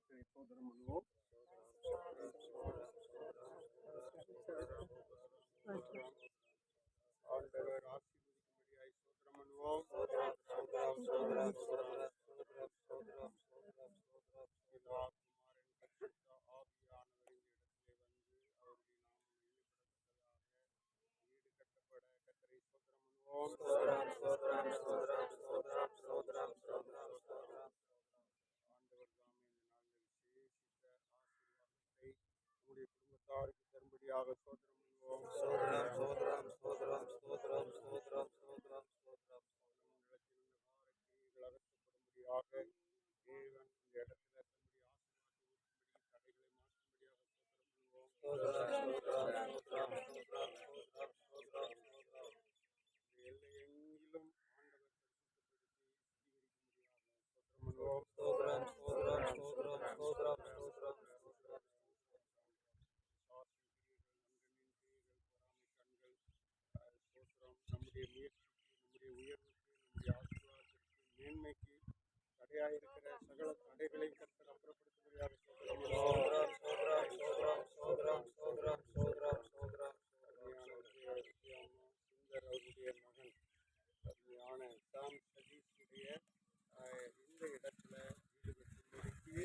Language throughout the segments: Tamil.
கர்த்தரை சோதனம் பண்ணுவோம். ஆண்டவர் ஆசீர்வதிக்கும்படியாய் சோதனம் பண்ணுவோம். தரும்படியாக தேவன் இந்த இடத்துல தடைகளை எல்லையெங்கிலும் நம்முடைய முயற்சிக்கு, நம்முடைய உயர்வுக்கு, நம்முடைய ஆசீர்வாதத்திற்கு, மேன்மைக்கு தடையாயிருக்கிற சகல தடைகளை கர்த்தர் அப்புறப்படுத்தும்படியாக அவருடைய மகன் அருமையான சாம் சதீஷுடைய இந்த இடத்துல ஈடுபடுத்தி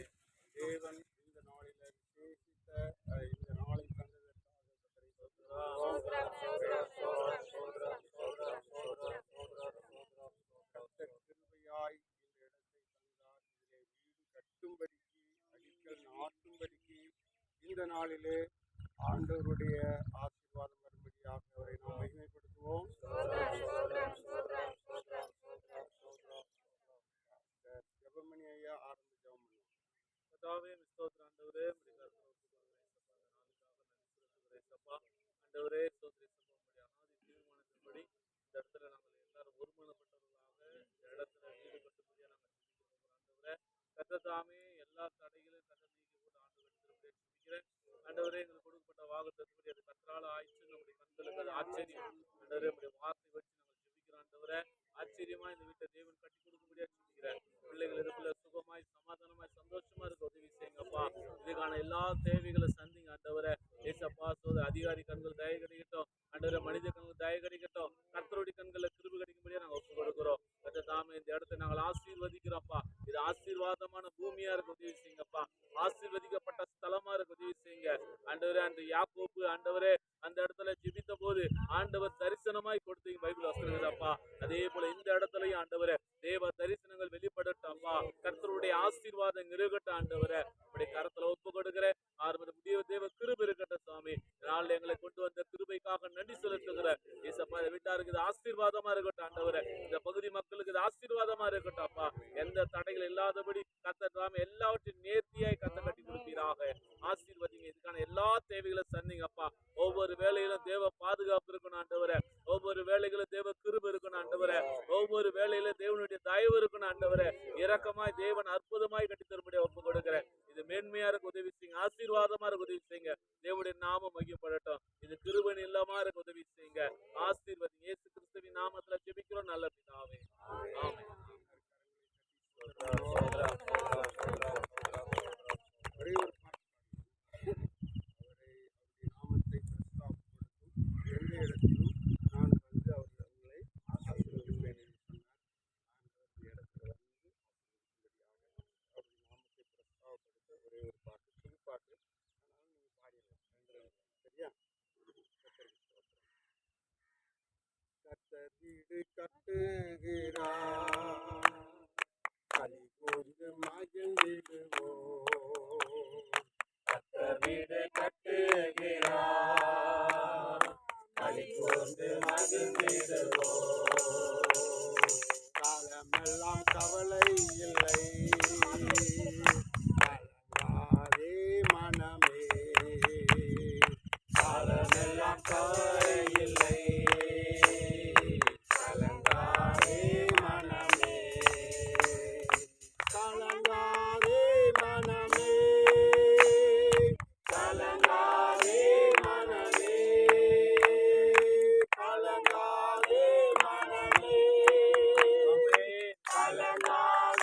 தேவன் இந்த நாளில விசேஷித்த இந்த நாளை தந்ததற்காக கிருபையாய் இந்த இடத்தை தந்தார். இதிலே வீடு கட்டும்படிக்கு, அடிக்கல் நாட்டும்படிக்கு இந்த நாளிலே ஆண்டவருடைய ஆசீர்வாதம் வரும்படியாக அவரை நாம் மகிமைப்படுத்துவோம். ஜெபமணி ஐயா ஆரம்ப ஜெபம் பண்ணுவோம். கர்த்தாவே ஸ்தோத்திரம் ஆண்டவரே, ஆண்டவரே ஸ்தோத்திர அனாதி தீர்மானத்தின்படி இந்த இடத்துல நாங்கள் எல்லாரும் ஒருமனப்பட்டவர்களாக இந்த இடத்துல வீடு கட்டும்படியாக நாங்கள் ஆண்டவரே கர்த்தாமே எல்லா தடைகளையும் கட்ட நீக்கி போட்டு ஆண்டவர் சிரிக்கிறேன். ஆண்டவரே எங்களுக்கு கொடுக்கப்பட்ட வாக்குத்தத்தபடி அது கர்த்தரால் ஆயிடுச்சு. நம்முடைய கண்களுக்கு அது ஆச்சரியம். ஆண்டவரே நம்முடைய வார்த்தை வச்சு நாங்கள் ஜெபிக்கிறோம். ஆண்டவரே ஆச்சரியமா இந்த வீட்டை தேவன் கட்டி கொடுக்கும்படியா ஜெபிக்கிறேன். பிள்ளைகள் இதுக்குள்ள சுகமாய் சமாதானமாய் சந்தோஷமா இருக்க உதவி செய்யுங்கப்பா. இதுக்கான எல்லா தேவைகளை சந்திங்க ஆண்டவரே. ஏசப்பா சோதர அதிகாரி கண்கள் தய கிடைக்கட்டும். ஆண்டவரே மனித கண்கள் தய கிடைக்கட்டும். கர்த்தருடைய கண்களை கிருபை கிடைக்கும்படியா நாங்கள் ஒப்பு கொடுக்கிறோம். தாமே இந்த இடத்தை நாங்கள் ஆசீர்வதிக்கிறோம்ப்பா. இது ஆசீர்வாதமான பூமியா இருக்க உதவி செய்யுங்கப்பா. ஆசீர்வதிக்கப்பட்ட ஸ்தலமா இருக்க உதவி செய்யுங்க ஆண்டவரே. அன்று யாக்கோபு ஆண்டவரே அந்த இடத்துல ஜெபித்த போது ஆண்டவர் தரிசனமாய் கொடுத்தீங்க பைபிள் வசனங்கள்ப்பா. அதே போல இந்த இடத்துலயும் ஆண்டவரே தேவ தரிசனங்கள் வெளிப்படட்டாம்ப்பா. கர்த்தருடைய ஆசீர்வாதம் இருக்கட்டும் ஆண்டவரே. அப்படி கரத்துல ஒப்பு கொடுக்கிறேன். முடிய தேவ கிருபை இருக்கட்டும் சுவாமி. நாள் எங்களை கொண்டு வந்த கிருபைக்காக நன்றி செலுத்துகிற ஏசப்பா. இந்த வீட்டாருக்கு இது ஆசீர்வாதமா இருக்கட்டும் ஆண்டவரே. இந்த பகுதி மக்களுக்கு இது ஆசீர்வாதமா இருக்கட்டும் அப்பா. எந்த தடைகள் இல்லாதபடி கர்த்தர் எல்லாவற்றையும் நேர்த்தியாய் கத்த கட்டி கொடுப்பீராக. ஆசீர்வதிங்க. இதுக்கான எல்லா தேவைகளும் சந்திங்கப்பா. ஒவ்வொரு வேலையிலும் தேவ பாதுகாப்பு இருக்கணும் ஆண்டவரே. ஒவ்வொரு வேலைகளும் தேவ கிருபை இருக்கணும் ஆண்டவரே. ஒவ்வொரு வேலையிலும் தேவனுடைய தயவு இருக்கணும் ஆண்டவரே. இரக்கமாய் தேவன் அற்புதமாய் கட்டி தரும்படியா ஒப்பு கொடுக்கிறேன். இது மேன்மையா இருக்க உதவி செய்யுங்க. ஆசீர்வாதமா இருக்க உதவி செய்யுங்க. தேவனுடைய நாமம் மகிமைப்படட்டும். இது கிருபை இல்லாம இருக்க உதவி செய்யுங்க. ஆசீர்வதிங்க. இயேசு கிறிஸ்துவின் நாமத்துல ஜெபிக்கிறோம் நல்ல பிதாவே. ஆமென். ஒரே ஒரு அவருடைய நாமத்தை பிரஸ்தாபப்படுத்தும் எந்த இடத்திலும் நான் வந்து அவர்களை ஆசீர்வதிப்பேன் என்று சொன்னார். ஆண்டவர் இடத்துல வந்து ஆசீர்வதிக்கும்படியாக அவருடைய நாமத்தை பிரஸ்தாபப்படுத்த ஒரே ஒரு பாட்டு, புது பாட்டு. ஆனாலும் நீங்க பாடிடலாம். சரியா? கர்த்தர் வீடு கட்டுகிறார், களி கூர்ந்து மகிழ்ந்திடுவோம். கர்த்தர் வீடு கட்டுகிறார், களி கூர்ந்து மகிழ்ந்திடுவோம். காலமெல்லாம் கவலை இல்லை, கலங்காதே மனமே. காலமெல்லாம் கவலை இல்லை, கலங்காதே மனமே. கலங்காதே மனமே, கலங்காதே மனமே, கலங்காதே மனமே, கலங்காதே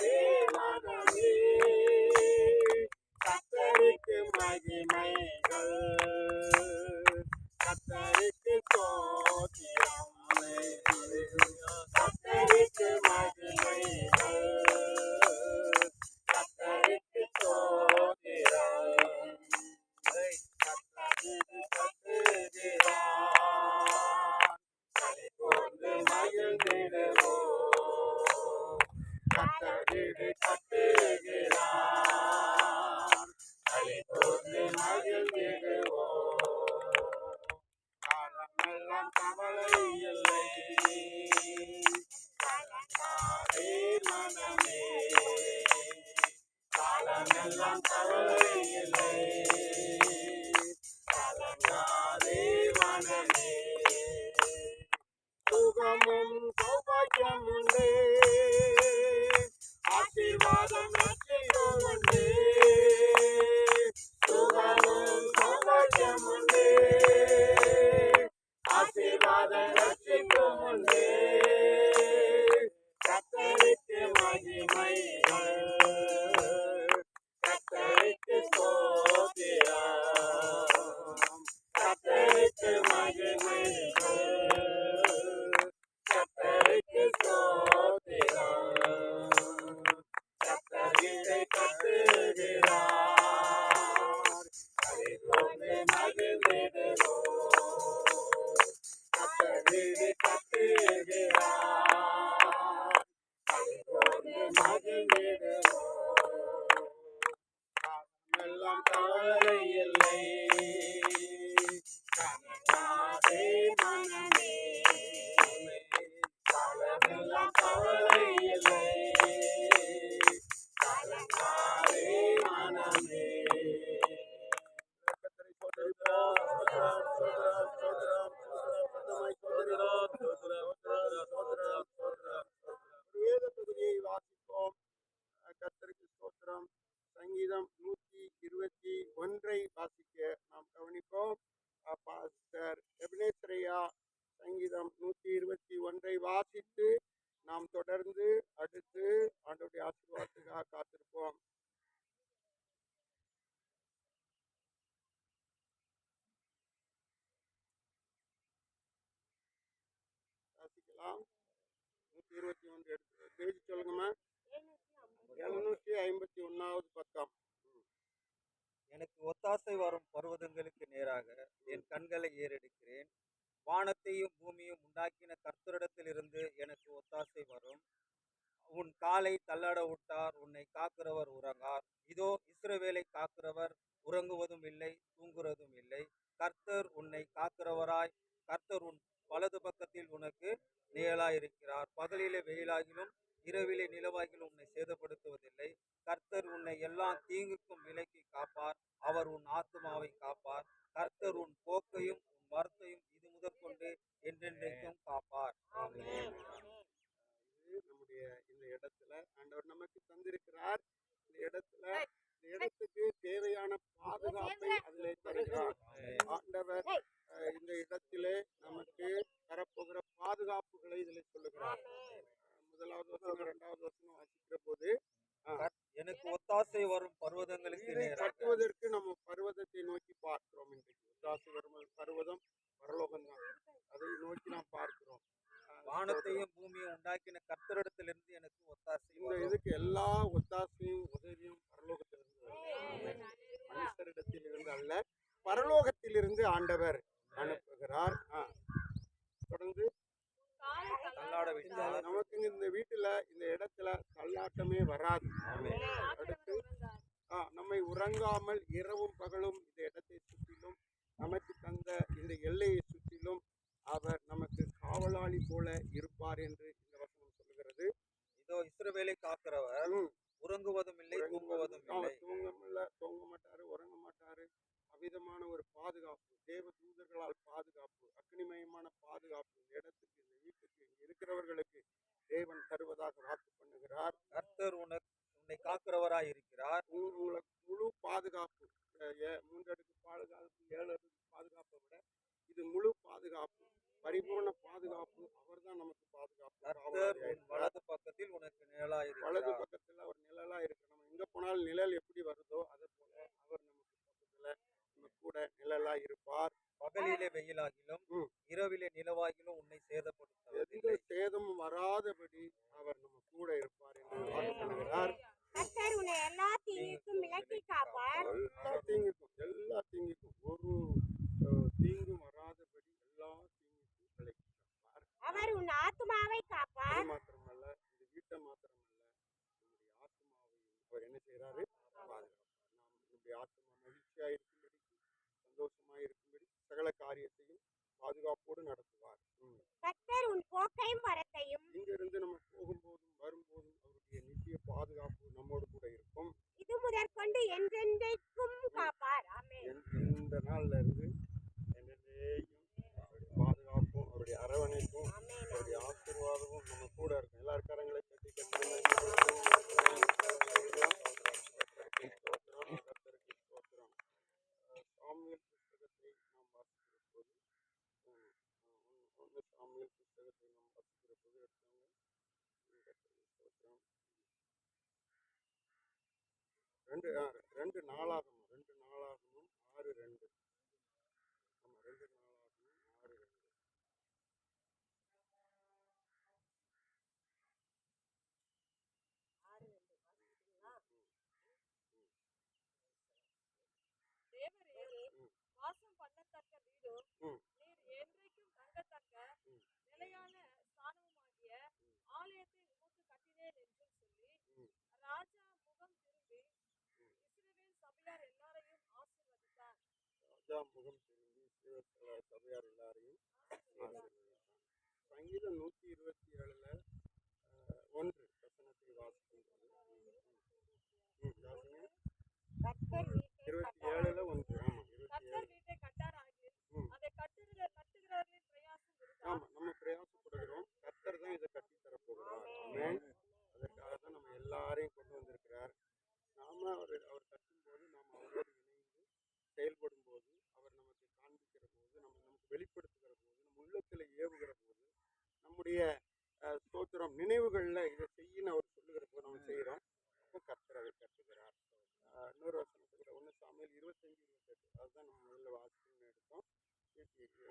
வீடு கட்டுகிறார். களி கூர்ந்து மகிழ்ந்திடுவோம். காலமெல்லாம் கவலை இல்லை. கலங்காதே மனமே. காலமெல்லாம் கவலை இல்லை. கலங்காதே மனமே. சுகமும் சௌபாக்கியம் உண்டு. ஆசீர்வாதம் ரட்சிப்பும் உண்டு. சுகமும் சௌபாக்கியம் உண்டு. ஆசீர்வாதம் ரட்சிப்பும் உண்டு. கர்த்தருக்கு மகிமைகள். கர்த்தருக்கு ஸ்தோத்திரம். கர்த்தருக்கு மகிமைகள். கர்த்தருக்கு ஸ்தோத்திரம். கர்த்தர் வீட்டை கட்டுகிறார். களிகூர்ந்து மகிழ்ந்திடுவோம். கர்த்தர் வீடு கட்டுகிறார். களிகூர்ந்து மகிழ்ந்திடுவோம். காலமெல்லாம் கவலை இல்லை. கலங்காதே மனமே. காலமெல்லாம் கவலை இல்லை. கலங்காதே மனமே. கர்த்தரை ஸ்தோத்திரிக்கிறோம். ஸ்தோத்திரம், ஸ்தோத்திரம், ஸ்தோத்திரம், ஸ்தோத்திரம், ஸ்தோத்திரம், ஸ்தோத்திரம், ஸ்தோத்திரம், ஸ்தோத்திரம். ஒரு வேத பகுதியை வாசிப்போம். கர்த்தருக்கு ஸ்தோத்திரம். சங்கீதம் 121 வாசிக்க நாம் கவனிப்போம். பாஸ்டர் எபினேசரையா சங்கீதம் 121 வாசித்து நாம் தொடர்ந்து அடுத்து ஆண்டவருடைய ஆசீர்வாதத்துக்காக காத்திருப்போம். வாசிக்கலாம். 121 எடுத்து பேசி சொல்லுங்கம்மா. 751வது பக்கம். எனக்கு ஒத்தாசை வரும் பர்வதங்களுக்கு நேராக என் கண்களை ஏறெடுக்கிறேன். வானத்தையும் பூமியும் உண்டாக்கின கர்த்தரிடத்திலிருந்து எனக்கு ஒத்தாசை வரும். உன் காலை தள்ளாட விட்டார், உன்னை காக்கிறவர் உறங்கார். இதோ இஸ்ரவேலை காக்கிறவர் உறங்குவதும் இல்லை, தூங்குறதும் இல்லை. கர்த்தர் உன்னை காக்கிறவராய், கர்த்தர் உன் வலது பக்கத்தில் உனக்கு நிழலாயிருக்கிறார். பகலிலே வெயிலாகிலும் இரவிலே நிலவாகிலும் உன்னை சேதப்படுத்துவதில்லை. கர்த்தர் உன்னை எல்லா தீங்குக்கும் விலக்கி காப்பார். அவர் உன் ஆத்துமாவை காப்பார். கர்த்தர் உன் போக்கையும் உன் வரத்தையும் இது முதற்கொண்டு என்றென்றைக்கும் காப்பார். ஆமென். இது நம்முடைய இந்த இடத்துல ஆண்டவர் நமக்கு தந்திருக்கிறார். இந்த இடத்துக்கு தேவையான பாதுகாப்பை அதிலே தருகிறார். ஆண்டவர் இந்த இடத்திலே நமக்கு தரப்போகிற பாதுகாப்புகளை இதில் சொல்லுகிறார். முதலாவது வசனம் 2வது வசனம் வாசிக்கிற போது எனக்கு ஒத்தாசை வரும் பர்வதங்களுக்கு வீடை நேராக கட்டுவதற்கு நம்ம பர்வதத்தை நோக்கி பார்க்கிறோம். இன்றைக்கு ஒத்தாசை வரும் பர்வதம் பரலோகம் தான். அதை நோக்கி நாம் பார்க்கிறோம். வானத்தையும் பூமியும் உண்டாக்கின கர்த்தரிடத்திலிருந்து எனக்கு ஒத்தாசை இந்த வரும். இதுக்கு எல்லா ஒத்தாசையும் உதவியும் பரலோகத்திலிருந்து வருகிறது. மனுஷரிடத்தில் இருந்து அல்ல, பரலோகத்திலிருந்து ஆண்டவர் அனுப்புகிறார். தொடர்ந்து தள்ளாட விட்டார். நமக்கு இந்த வீட்டுல இந்த இடத்துல தள்ளாட்டமே வராது. அடுத்து நம்மை உறங்காமல் இரவும் பகலும் இந்த இடத்தை சுற்றிலும் நமக்கு தந்த இந்த எல்லையை சுற்றிலும் அவர் நமக்கு காவலாளி போல இருப்பார் என்று இந்த வசனம் சொல்லுகிறது. இதோ இஸ்ரவேலை காக்கிறவர் உறங்குவதும் இல்லை, தூங்குவதும் இல்லை. தூங்க மாட்டாரு, உறங்க மாட்டாரு. அவ்விதமான ஒரு பாதுகாப்பு, தேவ தூதர்களால் பாதுகாப்பு, அக்னிமயமான பாதுகாப்பு இந்த இடத்துக்கு, இந்த வீட்டுக்கு, இங்க இருக்கிறவர்களுக்கு தேவன் தருவதாக வாக்கு பண்ணுகிறார். கர்த்தர் உன்னை காக்கிறவராய் இருக்கிறார். உங்களுக்கு முழு பாதுகாப்பு, 3 அடுக்கு பாதுகாப்பு, 7 அடுக்கு பாதுகாப்பை விட இது முழு பாதுகாப்பு, பரிபூர்ண பாதுகாப்பு. அவர் தான் நமக்கு பாதுகாப்பு. வலது பக்கத்தில் உனக்கு நிழலா இருக்கிறார். வலது பக்கத்துல அவர் நிழலா இருக்கு. நம்ம எங்க போனாலும் நிழல் எப்படி வருதோ அதே போல அவர் நமக்கு பக்கத்துல நம்ம கூட நிழலா இருப்பார். பகலிலே வெயிலாகிலும் இரவிலே நிலவாகிலும் உன்னை சேதப்படுத்துவார். எந்த சேதமும் வராதபடி அவர் நம்ம கூட இருப்பார் என்று வாக்கு பண்ணுகிறார். கர்த்தர் உன்னை எல்லா தீங்குக்கும் விலக்கி காப்பார். எல்லா தீங்குக்கும் ஒரு தீங்கும் வராதபடி எல்லா தீங்குக்கும் விலக்கி காப்பார். அவர் உன் ஆத்துமாவை காப்பார். மாத்திரமல்ல, இந்த வீட்டை மாத்திரமல்ல, நம்முடைய ஆத்மா மகிழ்ச்சியாக இருக்கும்படி, சந்தோஷமாக இருக்கும்படி சகல காரியத்தையும் பாதுகாப்போடு நடத்துவார். கர்த்தர் உன் போக்கையும் வரத்தையும் இங்கிருந்து நம்ம போகும்போதும் வரும்போதும் அவருடைய நித்திய பாதுகாப்பு நம்மோடு கூட இருக்கும். இது முதற்கொண்டு என்றென்றைக்கும் காப்பார். ஆமென். இந்த நாள்ல இருந்து என்னையும் அவருடைய பாதுகாப்பும் அவருடைய அரவணைப்பும் அவருடைய ஆசீர்வாதமும் நம்ம கூட இருக்கும். எல்லா கரங்களை தட்டி கர்த்தருக்கு ஸ்தோத்திரம். சாமுவேல் புஸ்தகத்தை நாம் வாசிக்கிற போது சாமுவேல் புஸ்தகத்தை நாம் வாசிக்கிற போது எடுத்தவங்க ஸ்தோத்திரம். ரெண்டு நாளாகமும் 6:2. ஆமா, 2 நாளாகமும் 6:2. தேவரீர் வாசம் பண்ணத்தக்க வீடும் நீர் என்றைக்கும் தங்கத்தக்க நிலையான ஸ்தானமுமாகிய ஆலயத்தை உமக்கு கட்டினேன் என்று சொல்லி ராஜா முகம் திரும்பி இஸ்ரவேல் சபையார் எல்லாரையும் ஆசீர்வதித்தார். ராஜா முகம் திரும்பி இஸ்ரவேல் சபையார் எல்லாரையும் ஆசீர்வதித்தார். சங்கீதம் 127ல 1 வசனத்தை வாசிக்கும்போது கர்த்தர் வீட்டை 27ல 1. ஆமா, 27. கர்த்தர் வீட்டை கட்டாராகில் அதை கட்டுகிறவர்களின் பிரயாசம் விருதா. ஆமா, நம்ம பிரயாசப்படுகிறோம். கர்த்தர் தான் இதை கட்டி தரப்போகிறார். ஆமென். அதற்காக தான் நம்ம எல்லாரையும் கொண்டு வந்திருக்கிறார். நாம அவர் கட்டும்போது நாம் அவரோடு இணைந்து செயல்படும் போது, அவர் நமக்கு காண்பிக்கிற போது, நமக்கு வெளிப்படுத்துகிற போது, நம்ம உள்ளத்துல ஏவுகிற போது, நம்முடைய ஸ்தோத்திரம் நினைவுகள்ல இதை செய்யன்னு அவர் சொல்லுகிற போது நம்ம செய்யறோம். அப்போ கர்த்தர் அதை கட்டுகிறார். இன்னொரு வசனத்துல 1 சாமுவேல் 25:28, அதுதான் நம்ம முதல்ல வாசிக்கணும்னு எடுத்தோம்.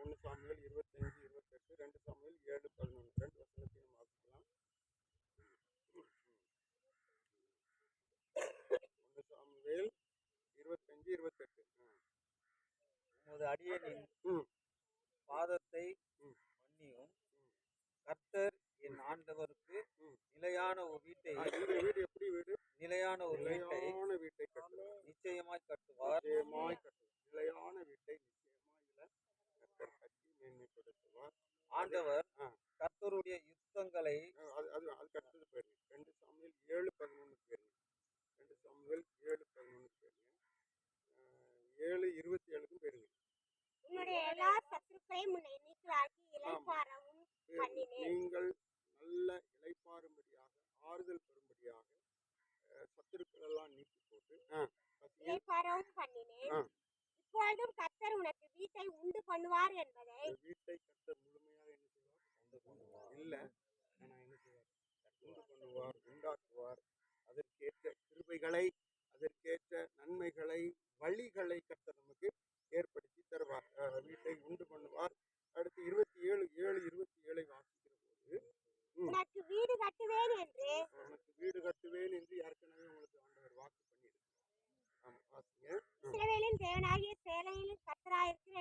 1 சாமுவேல் 25:28, 2 சாமுவேல் 7:11, 2 வசனத்தையும் நம்ம வாசிக்கலாம். 1 சாமுவேல் 25:28. உமது அடியேனின் பாதத்தை மன்னியும். கர்த்தர் என் ஆண்டவருக்கு நிலையான ஒரு வீட்டை இந்த வீடு எப்படி வீடு? நிலையான ஒரு வீட்டை நிலையான வீட்டை கட்டுவார். நிச்சயமாய் கட்டுவார். நிலையான வீட்டை நிச்சயமாய் கர்த்தர் கட்டி மேன்மைப்படுத்துவார். ஆண்டவர் கர்த்தருடைய யுத்தங்களை அது கட்டுறது போயிருங்க. 2 சாமுவேல் 7:11 போயிருங்க. 2 சாமுவேல் 7:11 போயிருங்க. 7:27க்கும் போயிருங்க. உன்னுடைய எல்லா சத்துருக்களையும் உன்னை நீக்கலாக்கி இளைப்பாறவும் பண்ணினேன். நீங்கள் நல்ல இளைப்பாறும்படியாக, ஆறுதல் பெறும்படியாக சத்துருக்கள் எல்லாம் நீக்கி போட்டு இளைப்பாறவும் பண்ணினேன். இப்பொழுதும் கர்த்தர் உனக்கு வீட்டை உண்டு பண்ணுவார் என்பதை வீட்டை கர்த்தர் முழுமையாக என்ன செய்வார்? உண்டு பண்ணுவார். இல்ல, ஆனா என்ன செய்வார்? உண்டு பண்ணுவார், உண்டாக்குவார். அதற்கேற்ற கிருபைகளை, அதற்கேற்ற நன்மைகளை, வழிகளை கர்த்தர் நமக்கு ஏற்படுத்தி தருவார். வீட்டை உண்டு பண்ணுவார். அடுத்து 27:27 வாசிக்கிற போது உனக்கு வீடு கட்டுவேன் என்று உனக்கு வீடு கட்டுவேன் என்று ஏற்கனவே உங்களுக்கு ஆண்டவர் வாக்கு பண்ணியிருக்கிறார். ஆமா, வாசிங்க. இஸ்ரவேலின் தேவனாகிய சேனையின் கர்த்தராயிருக்கிற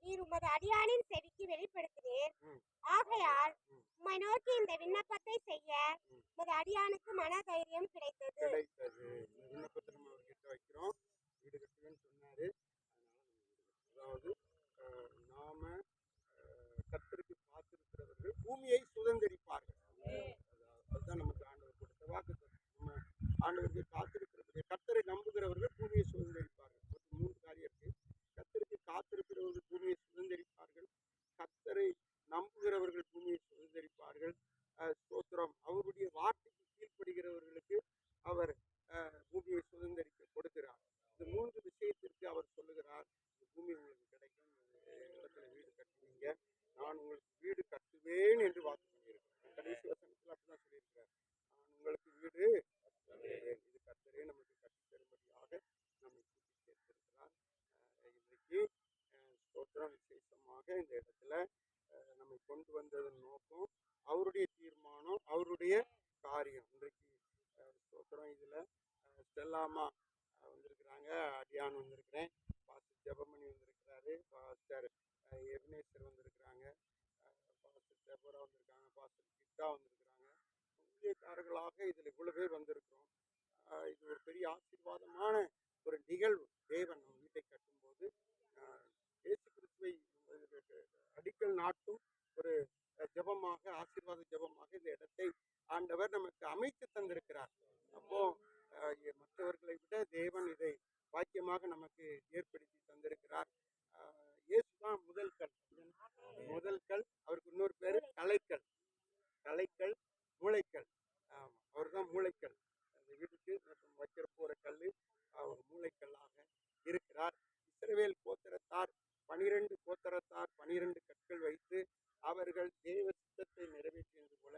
நீர் உமது அடியானின் செவிக்கு வெளிப்படுத்தினீர். ஆகையால் உம்மை நோக்கி இந்த விண்ணப்பத்தை செய்ய உமது அடியானுக்கு மன தைரியம் கிடைத்தது. இந்த விண்ணப்பத்தை நம்ம அவர்கிட்ட வைக்கிறோம். வீடு கட்டுவேன்னு சொன்னாரு. அதாவது நாம கர்த்தருக்கு காத்திருக்கிறவர்கள் பூமியை சுதந்திரிப்பார்கள். அதுதான் நமக்கு ஆண்டவர் கொடுத்த வாக்குத்தத்தம். நம்ம ஆண்டவருக்கு காத்திருக்கிறது, கர்த்தரை நம்புகிறவர்கள் பூமியை சுதந்திரிப்பார்கள். 3 காரியம் இருக்கு. கர்த்தருக்கு காத்திருக்கிறவர்கள் பூமியை சுதந்திரிப்பார்கள், கர்த்தரை நம்புகிறவர்கள் பூமியை சுதந்திரிப்பார்கள். ஸ்தோத்திரம். அவருடைய வார்த்தைக்கு கீழ்ப்படுகிறவர்களுக்கு அவர் பூமியை சுதந்திரிக்க கொடுக்கிறார். இந்த 3 விஷயத்திற்கு அவர் சொல்லுகிறார், இந்த பூமி உங்களுக்கு கிடைக்கும், இடத்துல வீடு கட்டுவீங்க, நான் உங்களுக்கு வீடு கட்டுவேன் என்று வாக்கு பண்ணியிருக்கிறேன். கடைசி வசனத்தில் அப்படிதான் சொல்லியிருக்கிறார், நான் உங்களுக்கு வீடு கட்டுவேன். இது கர்த்தரே நமக்கு கட்டி தரும்படியாக நம்மை கூட்டி சேர்த்திருக்கிறார். இன்றைக்கு ஸ்தோத்திரம் விசேஷமாக இந்த இடத்துல நம்மை கொண்டு வந்ததன் நோக்கம் அவருடைய தீர்மானம், அவருடைய காரியம். இன்றைக்கு ஸ்தோத்திரம் இதுல ஸ்டெல்லாமா வந்திருக்கிறாங்க, அடியான் வந்திருக்கிறேன், பாஸ்டர் ஜெபமணி வந்திருக்கிறாரு, பாஸ்டர் எபினேசர் வந்திருக்கிறாங்க, பாஸ்டர் டெபோரா வந்திருக்காங்க, பாஸ்டர் கிட்டா வந்திருக்கிறாங்க. ஊழியக்காரர்களாக இதில் இவ்வளவு பேர் வந்திருக்கிறோம். இது ஒரு பெரிய ஆசீர்வாதமான ஒரு நிகழ்வு. தேவன் நம் வீட்டை கட்டும்போது இயேசு கிறிஸ்துவை அடிக்கல் நாட்டும் ஒரு ஜெபமாக, ஆசீர்வாத ஜெபமாக இந்த இடத்தை ஆண்டவர் நமக்கு அமைத்து தந்திருக்கிறார். அப்போ மற்றவர்களை விட தேவன் இதை பாக்கியமாக நமக்கு ஏற்படுத்தி தந்திருக்கிறார். இயேசுதான் முதல் கல். முதல் கல். அவருக்கு இன்னொரு பேரு கலைக்கல். கலைக்கல், மூளைக்கல். ஆமா, அவர் தான் மூளைக்கல். அந்த வீட்டுக்கு வைக்கிற போற கல் அவர் மூளைக்கல்லாக இருக்கிறார். இஸ்ரவேல் கோத்திரத்தார் 12 கோத்திரத்தார் 12 கற்கள் வைத்து அவர்கள் தேவ சித்தத்தை நிறைவேற்றியது போல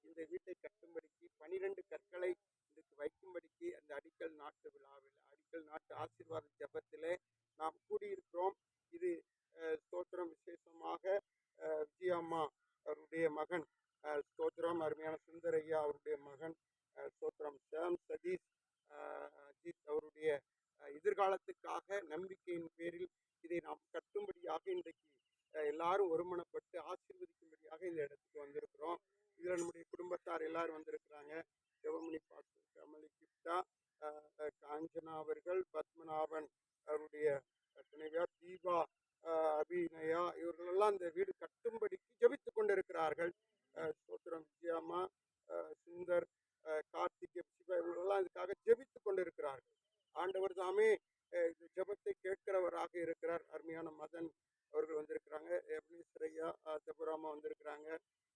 இந்த வீட்டை கட்டும்படிக்கு 12 கற்களை இதுக்கு வைக்கும்படிக்கு அந்த அடிக்கல் நாட்டு விழாவில், அடிக்கல் நாட்டு ஆசீர்வாத ஜெபத்திலே நாம் கூடியிருக்கிறோம். இது ஸ்தோத்திரம். விசேஷமாக விஜயம்மா அவருடைய மகன் ஸ்தோத்திரம், அருமையான சுந்தரையா அவருடைய மகன் ஸ்தோத்திரம், சேம் சதீஷ் அஜித் அவருடைய எதிர்காலத்துக்காக நம்பிக்கையின் பேரில் இதை நாம் கட்டும்படியாக இன்றைக்கு எல்லாரும் ஒருமனப்பட்டு ஆசீர்வதிக்கும்படியாக இந்த இடத்துக்கு வந்திருக்கிறோம். இதில் நம்முடைய குடும்பத்தார் எல்லாரும் வந்திருக்கிறாங்க. சிவமணி பாஸ்டர், கமலி கிப்டா, காஞ்சனா அவர்கள், பத்மநாபன் அவருடைய துணைவியார் தீபா, அபிநயா, இவர்களெல்லாம் இந்த வீடு கட்டும்படிக்கு ஜெபித்துக் கொண்டிருக்கிறார்கள். ஸ்தோத்திரம். விஜயம்மா, சுந்தர், கார்த்திக், சிவா இவர்களெல்லாம் இதுக்காக ஜெபித்துக் கொண்டிருக்கிறார்கள். ஆண்டவர் தாமே இந்த ஜெபத்தை கேட்கிறவராக இருக்கிறார். அருமையான மதன் அவர்கள் வந்திருக்கிறாங்க. எப்னேஸ்வரையா, தபுராமா வந்திருக்கிறாங்க.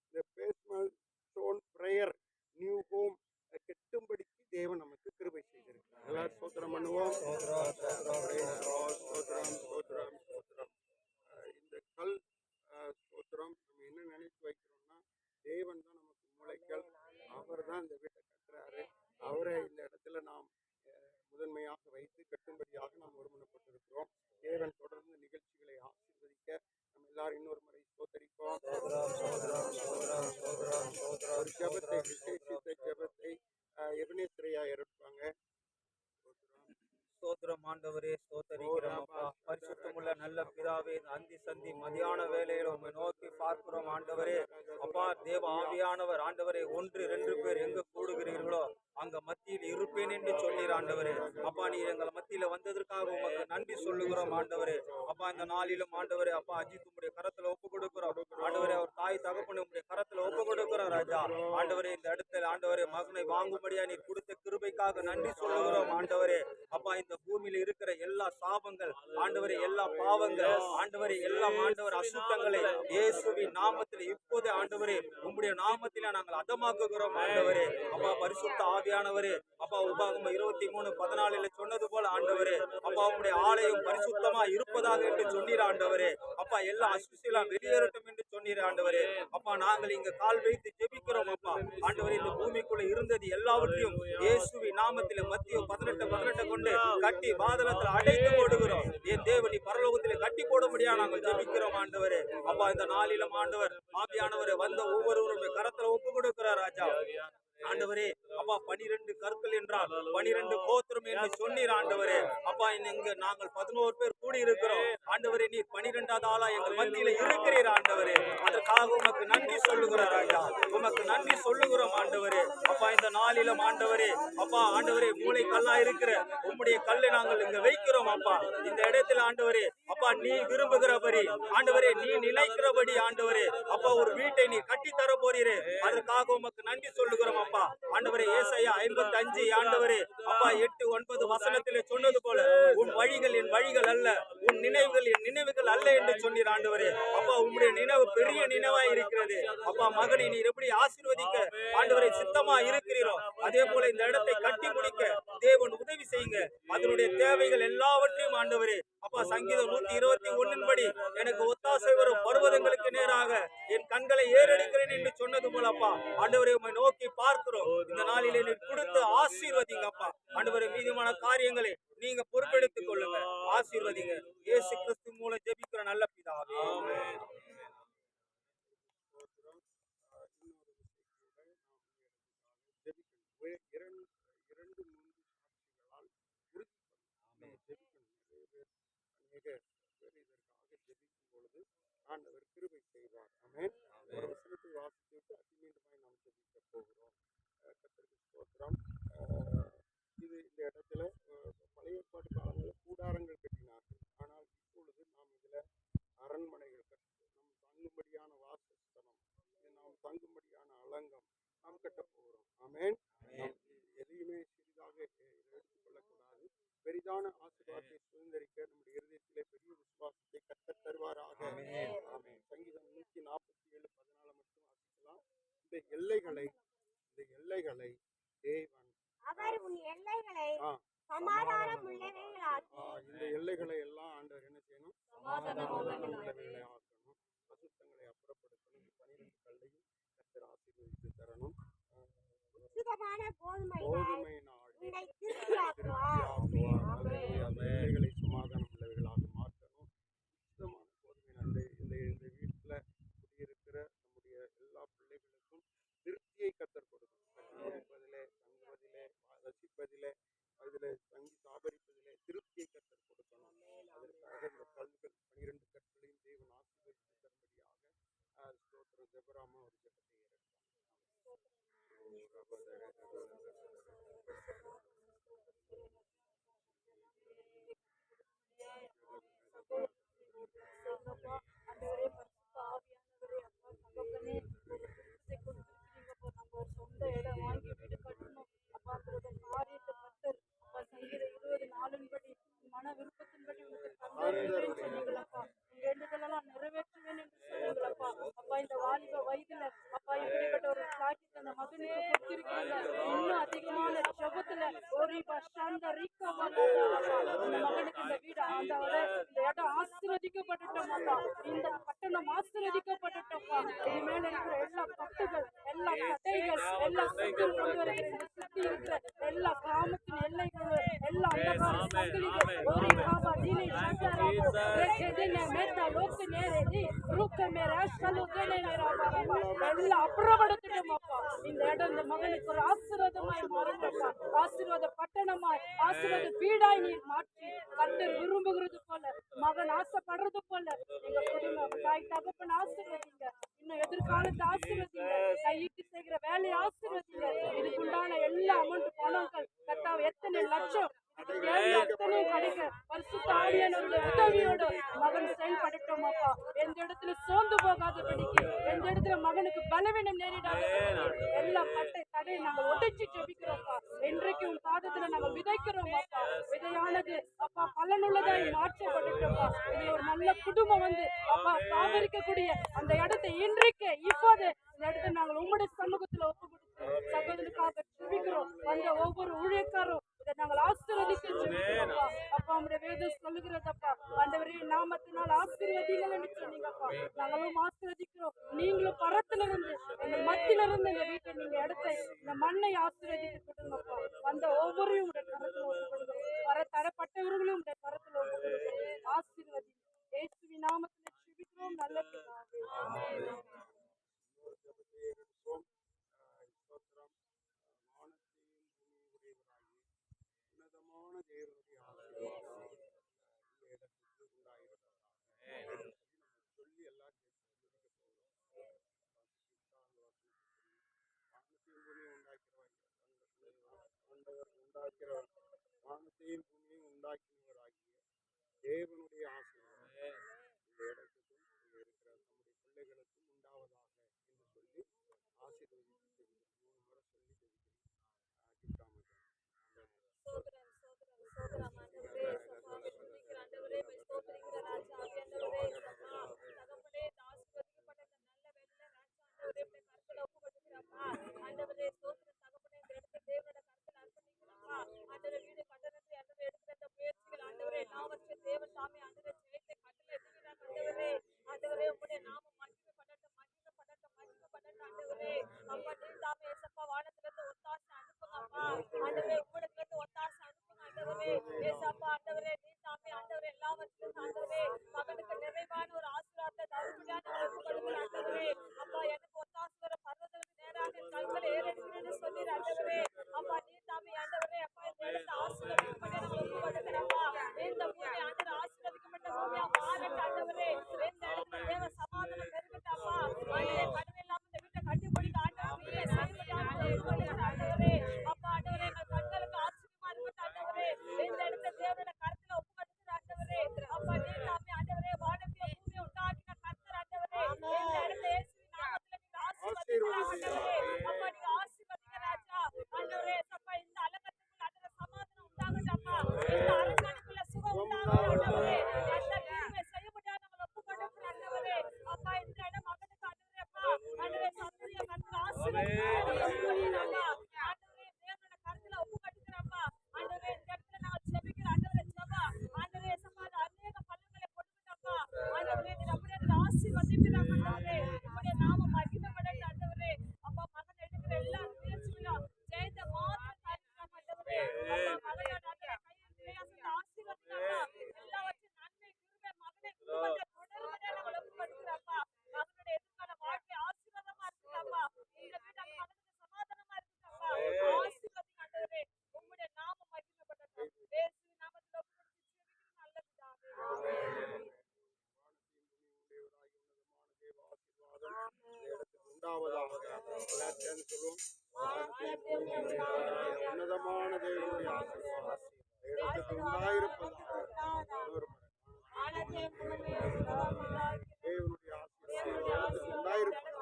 இந்த பேஸ்மல் ஸ்டோன் பிரேயர் நியூ ஹோம் கட்டும்படிக்கு தேவன் நமக்கு கிருபை செய்திருக்கிறார். எல்லாரும் ஸ்தோத்திரம் பண்ணுவோம். இந்த கல் ஸ்தோத்திரம் நம்ம என்ன நினைத்து வைக்கிறோம்னா, தேவன் தான் நமக்கு மூளைக்கல். அவர் தான் இந்த வீட்டை கட்டுறாரு. அவரை இந்த இடத்துல நாம் முதன்மையாக வைத்து கட்டும்படியாக நாம் ஒருமனப்பட்டிருக்கிறோம். தேவன் தொடர்ந்து நிகழ்ச்சிகளை ஆசீர்வதிக்க நம்ம எல்லாரும் இன்னொரு முறை ஸ்தோத்தரிப்போம். ஒரு ஜெபத்தை, விசேஷித்த ஜெபத்தை எபனேஸ்வரையா இருப்பாங்க. ஸ்தோத்திரம் ஆண்டவரே, ஸ்தோத்தரிக்கிறோம் அப்பா. பரிசுத்தமுள்ள நல்ல பிதாவே, அந்தி சந்தி மதியான வேளையில உம்மை நோக்கி பார்க்கிறோம் ஆண்டவரே. அப்பா, தேவ ஆவியானவர் ஆண்டவரே 1-2 பேர் எங்க கூடுகிறீர்களோ அங்க மத்தியில் இருப்பேன் என்று சொல்லீர் ஆண்டவரே. அப்பா, நீர் எங்கள் மத்தியில வந்ததற்காக உமக்கு நன்றி சொல்லுகிறோம் ஆண்டவரே. அப்பா, இந்த நாளிலும் ஆண்டவரே அப்பா அஜித் உம்முடைய கரத்துல ஒப்பு கொடுக்கிறோம் ஆண்டவரே. அவர் தாய் தகப்பனை உம்முடைய கரத்துல ஒப்பு கொடுக்கிறோம் ராஜா. ஆண்டவரே, இந்த இடத்துல ஆண்டவரே மகனை வாங்கும்படியா நீர் கொடுத்த கிருபைக்காக நன்றி சொல்லுகிறோம் ஆண்டவரே. அப்பா, இந்த பூமியில இருக்கிற எல்லா சாபங்கள் ஆண்டவரே, எல்லா பாவங்கள் ஆண்டவரே, எல்லாம் ஆண்டவர் அசுத்தங்களை இயேசுவின் நாமத்திலே இப்போதே ஆண்டவரே உம்முடைய நாமத்திலே நாங்கள் அதமாக்குகிறோம் ஆண்டவரே. அப்பா, பரிசுத்த ஆவியானவரே அப்பா, உபாகமம் 23:14 சொன்னது போல ஆண்டவரே அப்பா உம்முடைய ஆலயம் பரிசுத்தமா இருப்பதாக என்று சொன்னீர் ஆண்டவரே. அப்பா, எல்லா அசுத்தம் வெளியேறட்டும் என்று சொன்னீர் ஆண்டவரே. அப்பா, நாங்கள் இங்க கால் வைத்து ஜெபிக்கிறோம் அப்பா ஆண்டவரே. இந்த பூமிக்குள்ள இருந்தது எல்லாவற்றையும் இயேசுவின் நாமத்திலே மத்திய 18:18 கொண்டு கட்டி பாதலத்தில் அடைத்து போடுகிறோம். என் தேவனி பரலோகத்திலே கட்டி போடும்படியா நாங்கள் ஜெபிக்கிறோம் ஆண்டவரே. அப்பா, இந்த நாளிலும் ஆண்டவர் ஆவியானவரே வந்த ஒவ்வொருவரும் கரத்துல ஒப்பு கொடுக்கிறார் ராஜா ஆண்டவரே. அப்பா, 12 கற்கள் என்றால் 12 கோத்திரம் என்று சொன்னீர் ஆண்டவரே. அப்பா, இங்க நாங்கள் 11 பேர் கூடி இருக்கிறோம் ஆண்டவரே. நீர் 12வது ஆளா எங்கள் மத்தியில இருக்கிறீர் ஆண்டவரே. அதற்காக உமக்கு நன்றி சொல்லுகிறார் ராஜா. உமக்கு நன்றி சொல்லுகிறோம் ஆண்டவரே. அப்பா, இந்த நாளிலும் ஆண்டவரே அப்பா ஆண்டவரே மூளை கல்லா இருக்கிற உம்முடைய கல்லை நாங்கள் இங்க வைக்கிறோம் அப்பா. இந்த இடத்துல ஆண்டவரே அப்பா நீ விரும்புகிறபடி ஆண்டவரே, நீ நினைக்கிறபடி ஆண்டவரே அப்பா ஒரு வீட்டை நீ கட்டி தர போறீரே. அதற்காக உமக்கு நன்றி சொல்லுகிறோம் அப்பா ஆண்டவரே. ஏசாயா 55 ஆண்டவரே அப்பா 8-9 வசனத்திலே சொன்னது போல உன் வழிகள் என் வழிகள் அல்ல, உன் நினைவுகள் என் நினைவுகள் அல்ல என்று சொன்னீர் ஆண்டவரே. அப்பா, உம்முடைய நினைவு பெரிய நினைவாய் இருக்கிறது அப்பா. மகனை நீர் எப்படி ஆசீர்வதிக்க ஆண்டவரை சித்தமா இருக்கிறீரோ அதே போல இந்த இடத்தை கட்டி முடிக்க தேவன் உதவி செய்யுங்க. அதனுடைய தேவைகள் எல்லாவற்றையும் ஆண்டவரே அப்பா சங்கீதம் 121 படி எனக்கு ஒத்தாசை வரும் பர்வதங்களுக்கு நேராக என் கண்களை ஏறெடுக்கிறேன் என்று சொன்னது போல அப்பா ஆண்டவரை உம்மை நோக்கி பார்க்கிறோம். இந்த நாளிலே நீர் கொடுத்து ஆசீர்வதிங்க அப்பா ஆண்டவரே. மீதமான காரியங்களை நீங்க பொறுப்பெடுத்துக் கொள்ளுங்க, ஆசீர்வதிங்க. இயேசு கிறிஸ்து மூலம் ஜெபிக்கிற நல்ல பிதாவே. ஆண்டவர் கிருபை செய்வார். ஆமென். ஒரு வசனத்தை வாசித்துவிட்டு மீண்டுமாய் நாம் ஜெபிக்க போகிறோம். கர்த்தருக்கு ஸ்தோத்திரம். சங்கம் நாம் கட்டப் போகிறோம். ஆமென். நாம் எதையுமே சிறிதாக எடுத்துக்கொள்ளக்கூடாது. பெரிதான ஆசீர்வாதத்தை சுதந்திரிக்க நம்முடைய இருதயத்திலே பெரிய விசுவாசத்தை கர்த்தர் தருவாராக. ஆமென். சங்கீதம் 147:14 மட்டும் வாசிக்கலாம். இந்த எல்லைகளை தேவன் அவர் உன் எல்லைகளை ஆ, சமாதானம் உள்ளவைகளாக்கி இந்த எல்லைகளை எல்லாம் ஆண்டவர் என்ன செய்யணும்? சமாதானம் உள்ளவைகளை ஆக்கணும். அசுத்தங்களை அப்புறப்படுத்தணும். 12 கல்லையும் கர்த்தர் ஆசீர்வதித்து தரணும். சுத்தமான கோதுமை கோதுமை நாடு உன்னை திருப்தியாக்குவார். திருப்தியாக்குவார். அல்லேலூயா. அந்த எல்லைகளை சமாதானம் உள்ளவைகளாக மாற்றணும். சுத்தமான கோதுமை நாடு. இந்த வீட்டில் குடியிருக்கிற நம்முடைய எல்லா பிள்ளைகளுக்கும் திருப்தியை கர்த்தர் கொடுக்கணும். இருப்பதிலே, தங்குவதிலே, ரசிப்பதிலே, அதில் தங்கி சாபரிப்பதிலே திருப்தியை கர்த்தர் கொடுக்கணும். அதற்காக இந்த கல்கள் 12 கற்களையும் தேவன் ஆசீர்வதித்து தரும்படியாக ஸ்தோத்திரம். ஜெபராமா ஒரு ஜெபத்தை ஆண்டவரே, பரிசுத்த ஆவியானவரே, அப்பா தகப்பனே, ஒரு விருப்பத்தை கொடுத்திருக்கிறீங்கப்பா. நம்ம ஒரு சொந்த இடம் வாங்கி வீடு கட்டணும் அப்பாங்கிறத காரியத்தை கர்த்தர் அப்பா சங்கீதம் 20:4 மன விருப்பத்தின்படி உனக்கு தந்தேன் சொன்னீங்களப்பா. உங்க வேண்டுதலெல்லாம் நிறைவேற்றுவேன் என்று சொன்னீங்களப்பா. அப்பா இந்த வாலிப வயதுல அப்பா இப்படிப்பட்ட ஒரு சாக்கியத்தை அந்த மகனுக்கு கொடுத்திருக்கீங்க. இன்னும் அதிகமான ஜெபத்துல ஒரு பஷாந்த ரீக்கா இந்த மகனுக்கு இந்த வீடு ஆண்டவர இந்த இடம் ஆசீர்வதிக்கப்படட்டும் அப்பா. இந்த பட்டணம் ஆசீர்வதிக்கப்படட்டும்ப்பா. இது மேல இருக்கிற எல்லா கட்டுகள், எல்லா தடைகள், எல்லா சிக்கல் கொண்டு வருகிற இந்த சுத்தி இருக்கிற எல்லா கிராமத்தின் எல்லைகள், எல்லா அந்தகார சங்கிலிகள், ஒரு பாபா தீனை சந்தராபோ ரெக்கெதினே மேத்தா லோக்கு நேரேதி ரூக்க மேரா சலுகனே மேரா பாபா எல்லாம் அப்புறப்படுத்தட்டும் அப்பா. இந்த இடம் இந்த மகனுக்கு ஒரு ஆசீர்வாதமாய் மாறட்டும்ப்பா. ஆசீர்வாத பட்டணமாய், ஆசீர்வாத வீடாய் நீர் மாற்றி கர்த்தர் விரும்புகிறது போல, மகன் ஆசைப்படுறது போல எங்க குடும்பம் தாய் தகப்பன் ஆசீர்வதிங்க. இன்னும் எதிர்காலத்தை ஆசீர்வதிங்க. கையிட்டு செய்கிற வேலையை ஆசீர்வதிங்க. இதுக்குண்டான எல்லா அமௌண்ட் பணங்கள் கர்த்தாவே எத்தனை லட்சம் அத்தனை கிடைக்க பரிசுத்த ஆவியானவருடைய உதவியோடு மகன் செயல்படட்டும் அப்பா. எந்த இடத்துல சோர்ந்து போகாதபடிக்கு, எந்த இடத்துல மகனுக்கு பலவீனம் நேரிடாத எல்லா பட்டை தடையை நாங்கள் உடைச்சு ஜெபிக்கிறோம்ப்பா. இன்றைக்கு உன் பாதத்துல நாங்கள் விதைக்கிறோம் அப்பா. விதையானது அப்பா பலனுள்ளதாய் மாற்றப்படட்டும்ப்பா. இது ஒரு நல்ல குடும்பம் வந்து அப்பா காதரிக்கக்கூடிய அந்த இடத்தை இன்றைக்கு இப்போது இந்த இடத்தை நாங்கள் உங்களுடைய சமூகத்துல ஒப்பு கொடுத்து சகோதரனுக்காக ஜெபிக்கிறோம். அந்த ஒவ்வொரு ஊழியக்காரும் இதை நாங்கள் ஆசீர்வதிக்க ஜெபிக்கிறோம்ப்பா. அப்பா உங்களுடைய வேதம் சொல்லுகிறதப்பா, ஆண்டவரே நாமத்தினால் ஆசீர்வதிங்கள் என்று சொன்னீங்கப்பா. நாங்களும் ஆசீர்வதிக்கிறோம். நீங்களும் பரத்திலிருந்து எங்கள் மத்தியிலிருந்து இந்த வீட்டை நீங்க இடத்தை இந்த மண்ணை ஆசீர்வதித்து கொடுங்கப்பா. வந்த ஒவ்வொருவரும் உடைய கரத்துல ஒப்பு கொடுக்கிறோம். வர தரப்பட்டவர்களும் உடைய கரத்துல ஒப்பு கொடுக்கிறோம். ஆசீர்வதி இயேசுவின் நாமத்தில் ஜெபிக்கிறோம் நல்ல பிதாவே. ஆமென். ஸ்தோத்திரம். வானத்தையும் பூமியும் உடையவராகி உன்னதமான தேவனுடைய ஆசீர்வாதம் இந்த இடத்துக்கு உண்டாயிருப்பதாக சொல்லி எல்லாம் முடிக்க போகிறோம். வானத்தையும் பூமியும் உண்டாக்கிறவர் வானத்தையும் பூமியும் உண்டாக்கினவராகிய தேவனுடைய ஆசீர்வாதம் இந்த இடத்துக்கும் இங்கே இருக்கிற நம்முடைய பிள்ளைகளுக்கும் உண்டாவதாக என்று சொல்லி ஆசீர்வதித்து ஜெபிக்கிறோம். 3 முறை சொல்லி ஜெபிக்கிறோம். சோதரம் சோதரம் சோதரம் ஆண்டவரே சப்பாவை துதிக்கிற ஆண்டவரே மை ஸ்தோத்திரிக்கிற ராஜா ஆண்டவரே சப்பா தகப்பனே ஆசீர்வதிக்கப்பட்ட இந்த நல்ல வேளையில ராஜா ஆண்டவரே உம்முடைய கரத்துல ஒப்பு கொடுக்கிறப்பா. ஆண்டவரே ஸ்தோத்திரம் தகப்பனே இந்த இடத்தை தேவனோட கரத்துல அர்ப்பணிக்கிறப்பா. ஆண்டவரே வீடு கட்டணத்தை ஆண்டவரே எடுக்கிற இந்த முயற்சிகள் ஆண்டவரே எல்லாவற்றையும் தேவன் தாமே ஆண்டவரே ஜெயத்தை கட்டளை எதுகிறார் ஆண்டவரே. ஆண்டவரே உம்முடைய நாமம் மகிமைப்படட்டும் மகிமைப்படட்டும் மகிமைப்படட்டும் ஆண்டவரே. அப்பா நீ தாமே ஏசப்பா வானத்திலிருந்து ஒத்தாசை அனுப்புங்கப்பா. ஆண்டவரே உம்மிடத்திலிருந்து ஒத்தாசை அனுப்புங்க ஆண்டவரே. ஏசப்பா ஆண்டவரே நீ தாமே ஆண்டவரே எல்லாவற்றிலும் ஆண்டவரே மகனுக்கு நிறைவான ஒரு ஆசீர்வாதத்தை தரும்படியாக ஒப்பு கொடுக்கிற ஆண்டவரே. அப்பா எனக்கு ஒத்தாசை வர பர்வதங்களுக்கு நேராக என் கண்களை ஏறெடுக்கிறேன்னு சொல்லி ஆண்டவரே. அப்பா நீ தாமே ஆண்டவரே அப்பா இந்த இடத்தை ஆசீர்வதிக்கும்படியாக நாங்கள் ஒப்பு கொடுக்கிறோம்ப்பா. இந்த பூமி ஆண்டவரே ஆசீர்வதிக்கப்பட்ட பூமியா மாறட்டும் ஆண்டவரே. இந்த இடத்துல தேவ சமாதானம் பெருகட்டாப்பா. ஆண்டவரே கடன் இல்லாம இந்த வீட்டை கட்டி முடிக்க ஆண்டவரே ஆண்டவரே. அப்பா ஆண்டவரே எங்கள் கண்களுக்கு ஆச்சரியமா இருக்கட்டும் ஆண்டவரே. இந்த இடத்தை தேவனோட கருத்துல ஒப்பு கொடுக்கிற ஆண்டவரே. அப்பா நீ தாமே ஆண்டவரே வானத்தையும் பூமியை உண்டாக்கின கர்த்தர் ஆண்டவரே. இந்த இடத்தை இயேசுவின் நாமத்துல நீங்க ஆசீர்வதிங்க ஆண்டவரே. உன்னதமான தேவனுடைய ஆசீர்வாதம் இடத்தில் உண்டாயிருப்பதாக. தேவனுடைய ஆசீர்வாதம் இடத்தில் உண்டாயிருப்பதாக.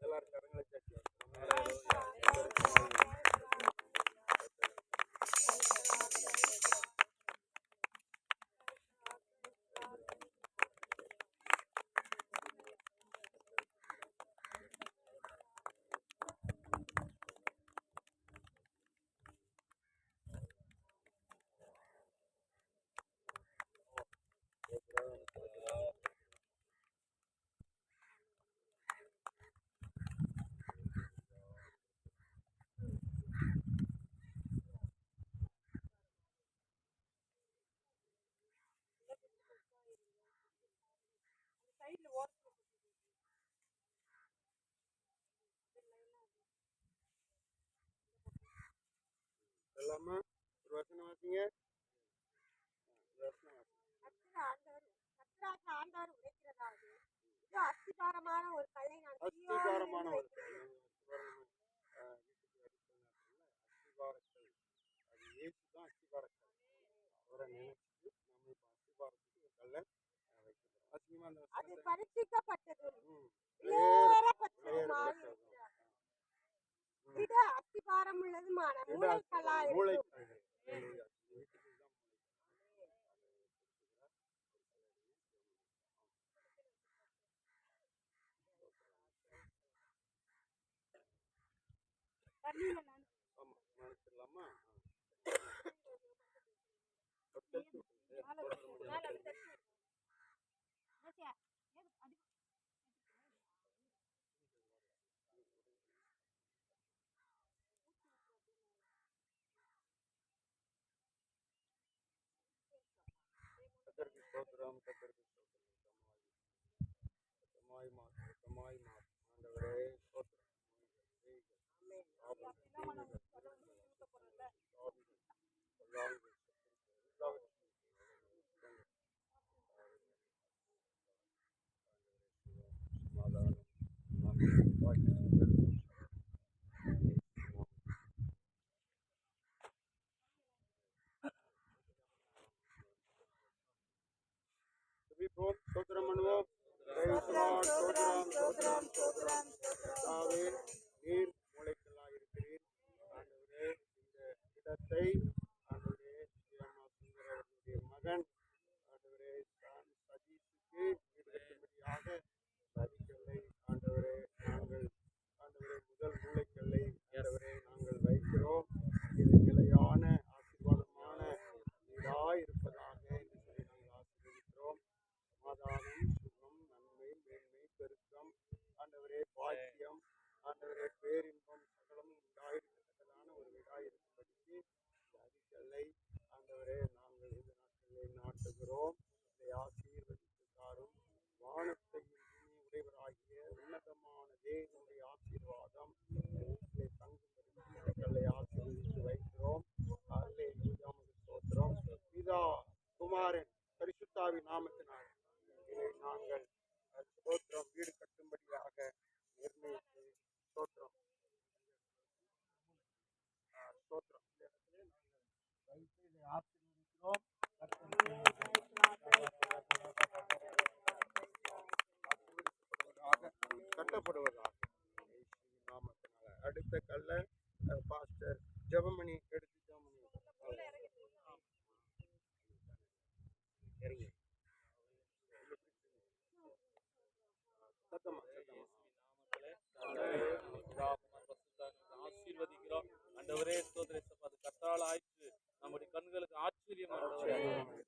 எல்லாரும் கரங்களை தட்டி எல்லாமா ஒரு வசனம் வாசிங்க. கர்த்தராகிய ஆண்டவர் உரைக்கிறதாவது, இதோ அஸ்திபாரமான ஒரு கல்லை நான் அஸ்திபாரமான ஒரு அஸ்திபாரக்கல், அது இயேசு தான் அஸ்திபாரக்கல். அவரை நினைச்சு நம்ம இப்போ அஸ்திபாரத்துக்கு ஒரு கல்லை வைக்கிறோம். அசிங்கமா அந்த அது பரிசுத்தப்பட்டது அஸ்திபாரம் உள்ளதுமான மூளைக்கல்லா இருக்கும். ஆமா நினைச்சிடலாமா? கத்தருக்கு ஸ்தோத்திரம், கத்தருக்கு ஸ்தோத்திரம். ஆண்டவரே ஸ்தோத்திரம். ஸ்தோத்திரம் பண்ணுவோம். நீர் மூளைக்கல்லாக இருக்கிறீர். ஆண்டவரே இந்த இடத்தை ஆண்டவரே அவர்களுடைய மகன் ஆண்டவரே சதீஷுக்கு வீடு கட்டும்படியாக சதிக்கல்லை ஆண்டவரே நாங்கள் ஆண்டவரே முதல் மூளைக்கல்லை ஆண்டவரே நாங்கள் வைக்கிறோம். இது நிலையான ஆசீர்வாதமான வீடாய் இருப்பதாக என்று சொல்லி நாங்கள் ஆசீர்வதிக்கிறோம். சமாதானம், சுகம், நன்மை, மேன்மை, பெருக்கம், ஆண்டவரே பாக்கியம், ஆண்டவரே பேரின்பம் சகலமும் உண்டாயிருக்கத்தக்கதான ஒரு வீடாயிருக்கும்படிக்கு இந்த அடிக்கல்லை ஆண்டவரே நாங்கள் இந்த நாட்களில் நாட்டுகிறோம். இதை ஆசீர்வதித்தாரும் வானத்தையும் பூமி உடையவராகிய உன்னதமான தேவனுடைய ஆசீர்வாதம் வீட்டிலே தங்கும்படி இந்த கல்லை ஆசீர்வதித்து வைக்கிறோம். அல்லேலூயா, ஸ்தோத்திரம். பிதா, குமாரன், பரிசுத்தாவின் நாமத்தினால் இதை நாங்கள் ஸ்தோத்திரம் வீடு கட்டும்படியாக நிர்ணயித்து ஸ்தோத்திரம் ஸ்தோத்திரம் இந்த இடத்திலே நாங்கள் வைத்து இதை ஆசீர்வதிக்கிறோம். ஆசீர்வதிக்கப்படுவதாக. கட்ட அந்த கல்லை பாஸ்டர் ஜெபமணி எடுத்து ஜெபமணி இறங்கி சத்தமா ஆசீர்வதிக்கிறோம் ஆண்டவரே. ஸ்தோத்திரம் இயேசப்பா. அது கர்த்தரால் ஆயிற்று. நம்முடைய கண்களுக்கு ஆச்சரியம் ஆண்டவரே.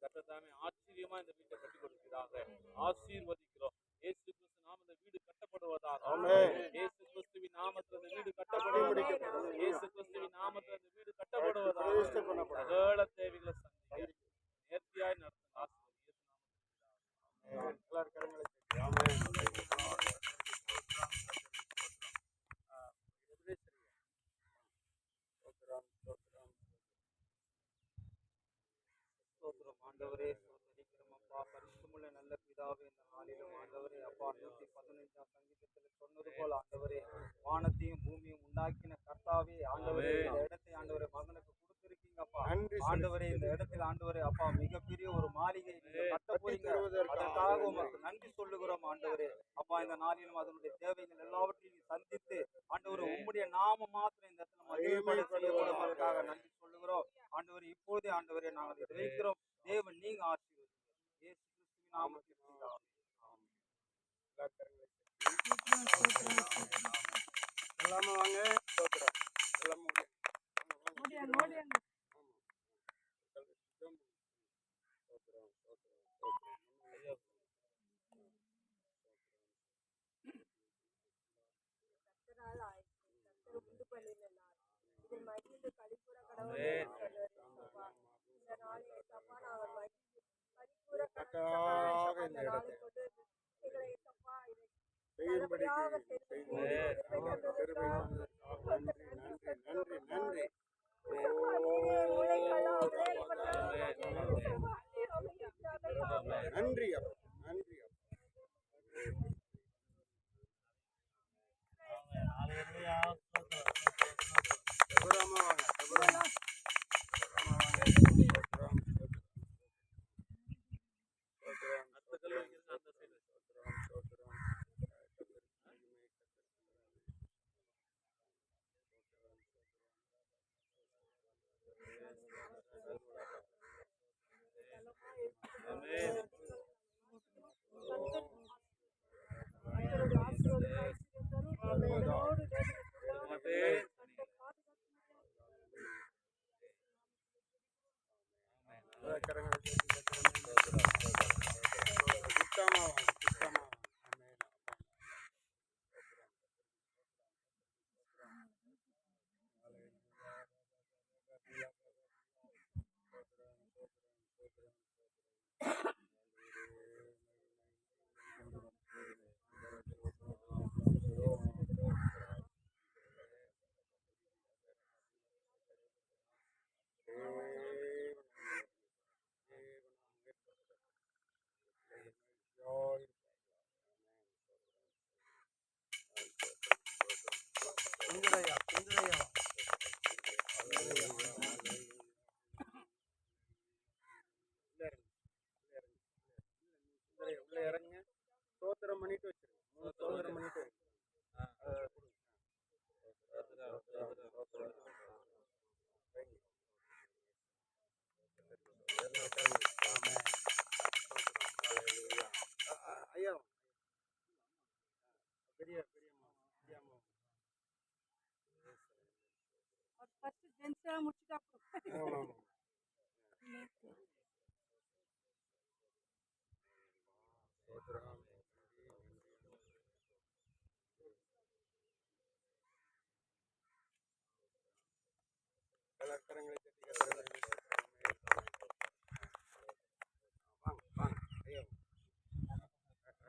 கர்த்தர் தாமே ஆச்சரியமா இந்த வீட்டை கட்டி கொடுக்கிறாங்க. ஆசீர்வதிக்கிறோம். இயேசு கிறிஸ்து நாம இந்த வீடு கட்டப்படுவதாக. இயேசு கிறிஸ்துவின் நாமத்தில் இந்த வீடு கட்டப்படுவதாக. இயேசு கிறிஸ்துவின் நாமத்தில் இந்த வீடு கட்டப்படுவதாக. சகல தேவைகளை சந்திக்க நேர்த்தியாய் நடத்தும் ஆசீர்வாதம் எல்லாரும் கரங்களை ஸ்தோத்திரம் ஆண்டவரே, ஸ்தோத்திரிக்கிறோம் அப்பா. பரிசுத்தமுள்ள நல்ல பிதாவே, இந்த நாளிலும் ஆண்டவரே அப்பா 115ஆம் சங்கீதத்தில் சொன்னது போல ஆண்டவரே, வானத்தையும் பூமியும் உண்டாக்கின கர்த்தாவே ஆண்டவரே, இந்த இடத்தை ஆண்டவரே மகனுக்கு கொடுத்திருக்கீங்க அப்பா. ஆண்டவரே, இந்த இடத்தில் ஆண்டவரே அப்பா மிகப்பெரிய ஒரு மாளிகை நீங்க கட்ட போறீங்க. அதற்காக உமக்கு நன்றி சொல்லுகிறோம் ஆண்டவரே அப்பா. இந்த நாளிலும் அதனுடைய தேவைகள் எல்லாவற்றையும் சந்தித்து ஆண்டவரே உம்முடைய நாமம் மாத்திரம் இந்த இடத்துல மகிமைப்பட செய்யப்படுவதற்காக நன்றி சொல்லுகிறோம் ஆண்டவரே. இப்போதே ஆண்டவரே நாங்கள் இதை வைக்கிறோம். தேவன் நீங்க ஆசீர்வதிங்க. இயேசு கிறிஸ்துவின் நாமத்தில் பிதாவே. எல்லாமே வாங்க ஸ்தோத்திரம். எல்லாமே கர்த்தரால் ஆயிற்று. கர்த்தர் உண்டு பண்ணின நாள். இதில் மகிழ்ந்து களிப்புற கடவுள் ஏசப்பா. இந்த நாளில் ஏசப்பா நாங்கள் மகிழ்ந்து களிப்புற கடவுள் இந்த நாளை கொண்டு எங்களை ஏசப்பா இதை நல்லபடியாக நன்றி. நன்றி அப்பா, நன்றி அப்பா. வாங்க உள்ள இறங்குங்க. ஸ்தோத்திரம் பண்ணிட்டு வச்சிருங்க. ஸ்தோத்திரம் பண்ணிட்டு ஐயா பெரியம்மா ஃபர்ஸ்ட் ஜென்ஸா முடிச்சுட்டு அப்புறம் கரங்களை தட்டி வாங்க ஐயா கரங்களை தட்டி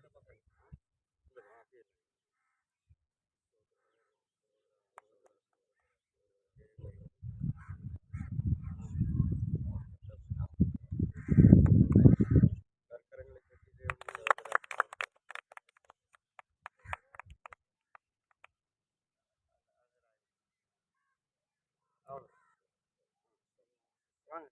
வாங்க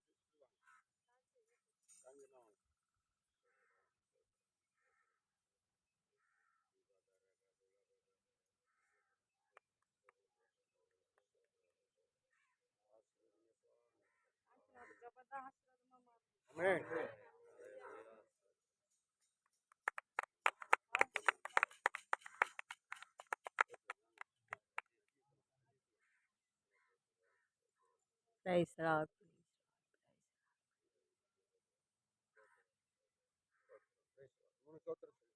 அதான் ஆசீர்வாதமா மாறும். ஆமென். Praise the Lord. மூணு ஸ்தோத்திரம் சொல்லு.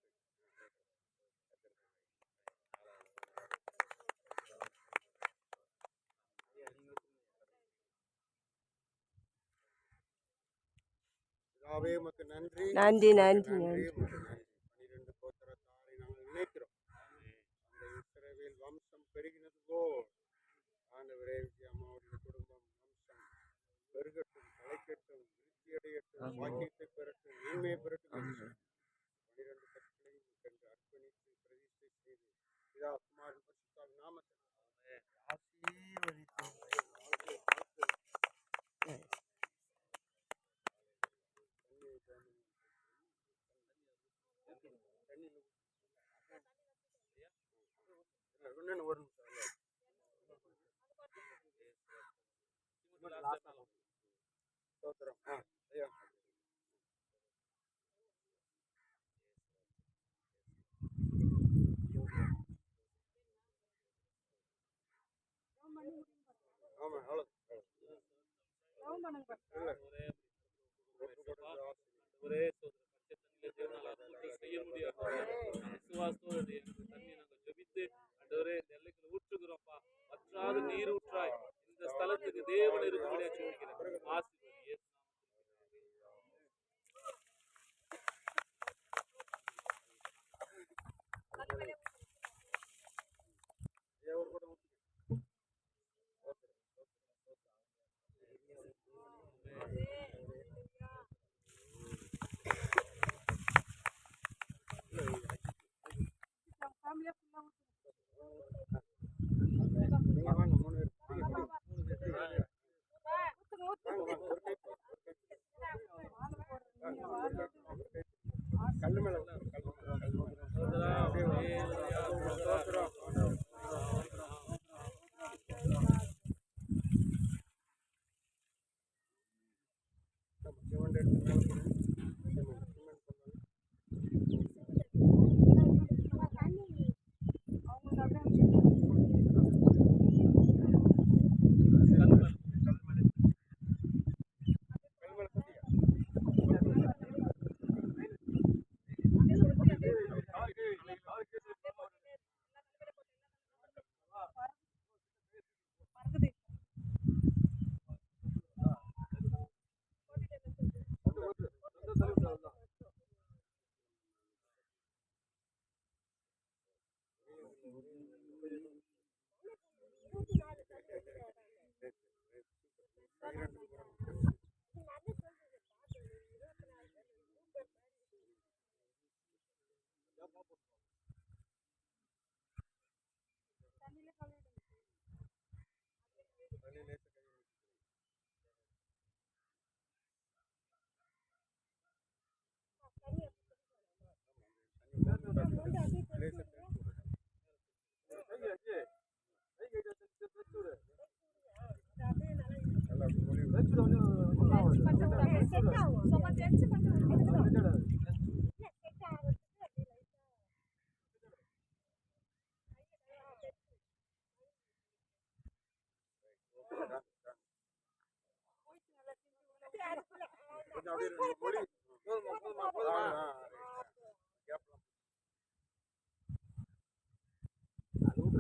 பிதாவே உமக்கு நன்றி நன்றி உமக்கு நன்றி நன்றி நன்றி உமக்கு நன்றி 12 கோத்திரத்தாரை நாங்கள் நினைக்கிறோம். அந்த இஸ்ரவேல் வம்சம் பெருகினது போல் ஆண்டவரே விஜயம்மாவுடைய குடும்பம் வம்சம் பெருகட்டும், தலைக்கட்டும், விருத்தியடையட்டும், வாக்கியத்தை பெறட்டும், மேன்மையை பெறட்டும் என்று 12 கற்களையும் என்று அர்ப்பணித்து பிரதிஷ்டை செய்து பிதா குமாரன் பரிசுத்த நாமத்தில் ஆசீர்வதித்து ஒன்னு ஒரு நிமிஷம் ஸ்தோத்திரம். ஐயா ஆமா அவ்வளோ ஜெபம் பண்ணுங்க பாருங்க. ஒரே சோதனை பச்சை தண்ணியில தேவனால் அற்புதத்தை செய்ய முடியாது. விசுவாசத்தோடு எனக்கு தண்ணி நாங்கள் ஜெபித்து ஆண்டவரே இந்த எல்லைக்குள்ள ஊற்றுகிறோம்ப்பா. வற்றாத நீர் ஊற்றாய் இந்த ஸ்தலத்துக்கு தேவன் இருக்கும்படியா ஜெபிக்கிறேன். ஆசீர்வதி இயேசு ஐயா ஒரு கூட ஃபேமிலியா ஃபுல்லா நீங்க வாங்க 3 பேர் மூணு பேர் கல்லு மேல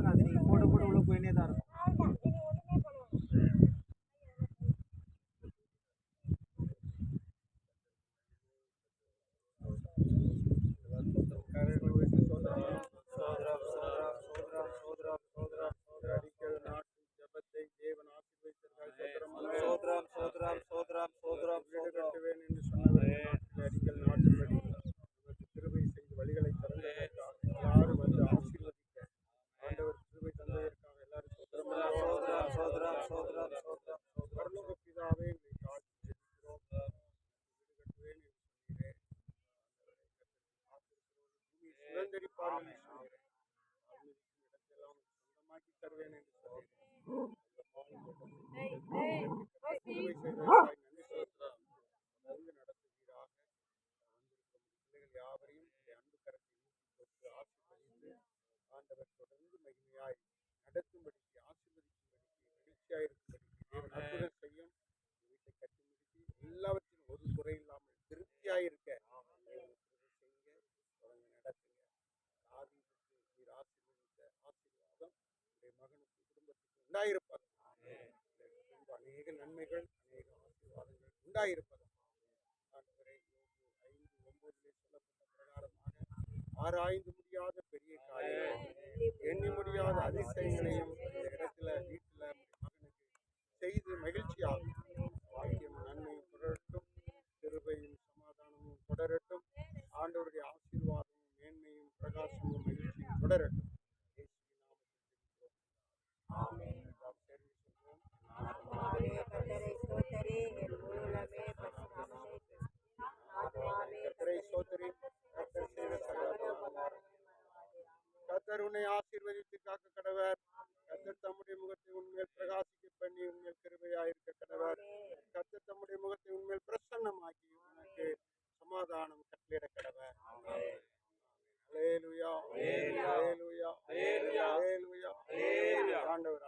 அது நீங்க போட போட உள்ள போயினே தான் இருக்கும். சோத்ரம் சோத்ரம் சோத்ரம் சோத்ரம் சோத்ரம் என்று சொன்னவரே அடிக்கல் நாட்டும்படி நமக்கு கிருபை செய்து வழிகளை திறந்ததற்காக எல்லாரும் வந்து ஆசீர்வதிக்க ஆண்டவர் கிருபை தந்ததற்காக எல்லாரும் சோத்ரம் சோத்ரம் சோத்ரம் சோத்ரம் பரலோக பிதாவே உம்மை தாழ்த்தி ஜெபிக்கிறோம். வீடு கட்டுவேன் என்று சொன்னீரே. பூமியை சுதந்தரிப்பார்கள் என்று சொன்னீரே. அனுமதிக்கும் இடத்தெல்லாம் சொந்தமாக்கி தருவேன் என்று சொன்னீரே. கிருபை செய்ததற்காக நன்றி செலுத்துகிறோம். ஆண்டவர் தொடர்ந்து மகிமையாய் நடத்தும்படிக்கு, ஆசீர்வதிக்கும்படிக்கு, மகிழ்ச்சியாய் இருக்கும்படிக்கு தேவன் அற்புதம் செய்யும். வீட்டை கட்டி முடித்து எல்லாவற்றிலும் ஒரு குறை இல்லாமல் திருப்தியாய் இருக்க தேவன் கிருபை செய்யுங்க. தொடர்ந்து நடத்துங்க. தாவீதுக்கு நீர் ஆசீர்வதித்த ஆசீர்வாதம் உடைய மகனுக்கு குடும்பத்துக்கு உண்டாயிருப்பது. அநேக நன்மைகள், அநேக ஆசீர்வாதங்கள் உண்டாயிருப்பது. ஆண்டவரே, யோபு 5:9 சொல்லப்பட்ட பிரகாரமாக ஆராய்ந்து முடியாத பெரிய காரியங்கள், எண்ணி முடியாத அதிசயங்களையும் இந்த இடத்துல வீட்டுல மகனுக்கு செய்து மகிழ்ச்சியாகும். வாக்கியம் நன்மையும் தொடரட்டும், கிருபையும் சமாதானமும் தொடரட்டும், ஆண்டவருடைய ஆசீர்வாதமும் மேன்மையும் பிரகாசமும் மகிழ்ச்சியும் தொடரட்டும். இயேசுவின் நாமத்தில் ஜெபிக்கிறோம். நாம் சேர்ந்து சொல்வோம். ஆத்மாவே கர்த்தரை ஸ்தோத்திரி, என் முழு உள்ளமே பரிசுத்தமானவரே. ஆத்மாவே கர்த்தரை ஸ்தோத்திரி. கர்த்தர் செய்த சகல உபகாரங்களையும் மறவாதே. கர்த்தர் உன்னை ஆசீர்வதித்து காக்க கடவர். கர்த்தர் தம்முடைய முகத்தை உன்மேல் பிரகாசிக்க பண்ணி உன்மேல் கிருபையாயிருக்க கடவர். கர்த்தர் தம்முடைய முகத்தை உன்மேல் பிரசன்னமாக்கி உனக்கு சமாதானம் கட்டளையிட கடவர். அல்லேலூயா, அல்லேலூயா, அல்லேலூயா, அல்லேலூயா. ஆண்டவர்